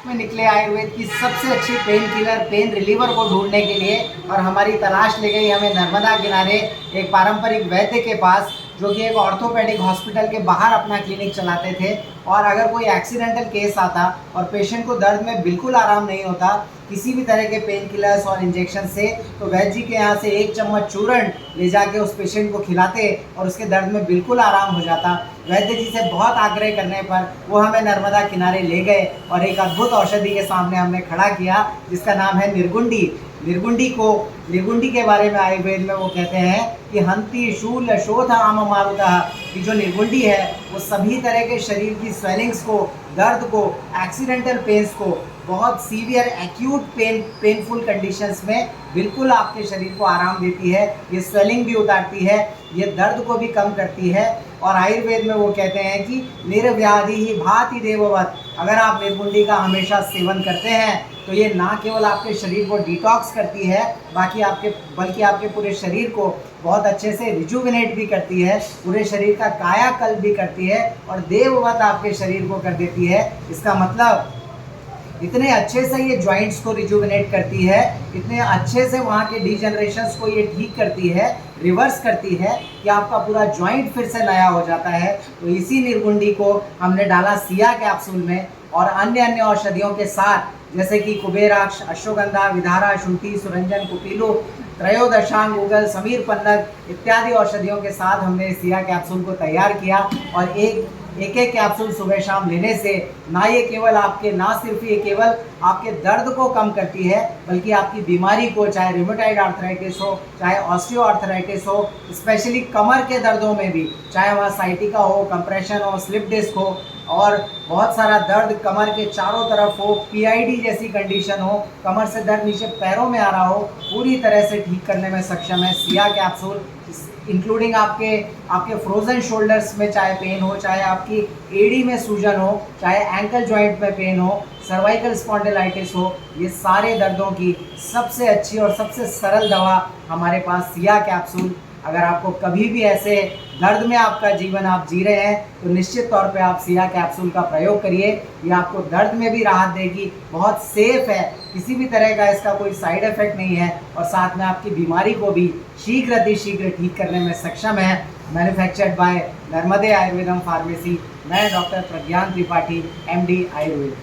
में निकले आयुर्वेद की सबसे अच्छी पेन किलर, पेन रिलीवर को ढूंढने के लिए, और हमारी तलाश ले गई हमें नर्मदा किनारे एक पारंपरिक वैद्य के पास, जो कि एक ऑर्थोपेडिक हॉस्पिटल के बाहर अपना क्लिनिक चलाते थे। और अगर कोई एक्सीडेंटल केस आता और पेशेंट को दर्द में बिल्कुल आराम नहीं होता किसी भी तरह के पेन किलर्स और इंजेक्शन से, तो वैद्य जी के यहाँ से 1 चम्मच चूर्ण ले जाके उस पेशेंट को खिलाते और उसके दर्द में बिल्कुल आराम हो जाता। वैद्य जी से बहुत आग्रह करने पर वो हमें नर्मदा किनारे ले गए और एक अद्भुत औषधि के सामने हमने खड़ा किया, जिसका नाम है निर्गुंडी। निर्गुंडी के बारे में आयुर्वेद में वो कहते हैं कि हंति शूल शोथ आम मारुतः, कि जो निर्गुंडी है वो सभी तरह के शरीर की स्वेलिंग्स को, दर्द को, एक्सीडेंटल पेन्स को, बहुत सीवियर एक्यूट पेनफुल कंडीशंस में बिल्कुल आपके शरीर को आराम देती है। ये स्वेलिंग भी उतारती है, ये दर्द को भी कम करती है। और आयुर्वेद में वो कहते हैं कि निर्व्याधि ही भाति देववत, अगर आप निर्गुंडी का हमेशा सेवन करते हैं तो ये ना केवल आपके शरीर को डिटॉक्स करती है बल्कि आपके पूरे शरीर को बहुत अच्छे से रिजुविनेट भी करती है, पूरे शरीर का कायाकल्प भी करती है और देववत आपके शरीर को कर देती है। इसका मतलब इतने अच्छे से ये जॉइंट्स को रिजुविनेट करती है, इतने अच्छे से वहाँ के डिजनरेशंस को ये ठीक करती है, रिवर्स करती है कि आपका पूरा जॉइंट फिर से नया हो जाता है। तो इसी निर्गुंडी को हमने डाला सिया कैप्सूल में और अन्य औषधियों के साथ, जैसे कि कुबेराक्ष, अश्वगंधा, विधारा, शुंठी, सुरंजन, कुपीलू, त्रयोदशांग, उगल, समीर पन्नग इत्यादि औषधियों के साथ हमने सिया कैप्सूल को तैयार किया। और एक कैप्सूल सुबह शाम लेने से ना सिर्फ ये केवल आपके दर्द को कम करती है, बल्कि आपकी बीमारी को, चाहे रिमेटॉइड आर्थराइटिस हो, चाहे ऑस्टियो आर्थराइटिस हो, स्पेशली कमर के दर्दों में भी, चाहे वहाँ साइटिका हो, कंप्रेशन हो, स्लिप डिस्क हो और बहुत सारा दर्द कमर के चारों तरफ हो, पीआईडी जैसी कंडीशन हो, कमर से दर्द नीचे पैरों में आ रहा हो, पूरी तरह से ठीक करने में सक्षम है सिया कैप्सूल। इंक्लूडिंग आपके फ्रोजन शोल्डर्स में चाहे पेन हो, चाहे आपकी एडी में सूजन हो, चाहे एंकल जॉइंट में पेन हो, सर्वाइकल स्पॉन्डिलाइटिस हो, ये सारे दर्दों की सबसे अच्छी और सबसे सरल दवा हमारे पास सिया कैप्सूल। अगर आपको कभी भी ऐसे दर्द में आपका जीवन आप जी रहे हैं तो निश्चित तौर पे आप सिया कैप्सूल का प्रयोग करिए। ये आपको दर्द में भी राहत देगी, बहुत सेफ है, किसी भी तरह का इसका कोई साइड इफेक्ट नहीं है और साथ में आपकी बीमारी को भी शीघ्र ठीक करने में सक्षम है। Manufactured by Narmade Ayurvedam pharmacy. मैं डॉक्टर प्रज्ञान त्रिपाठी, MD आयुर्वेद।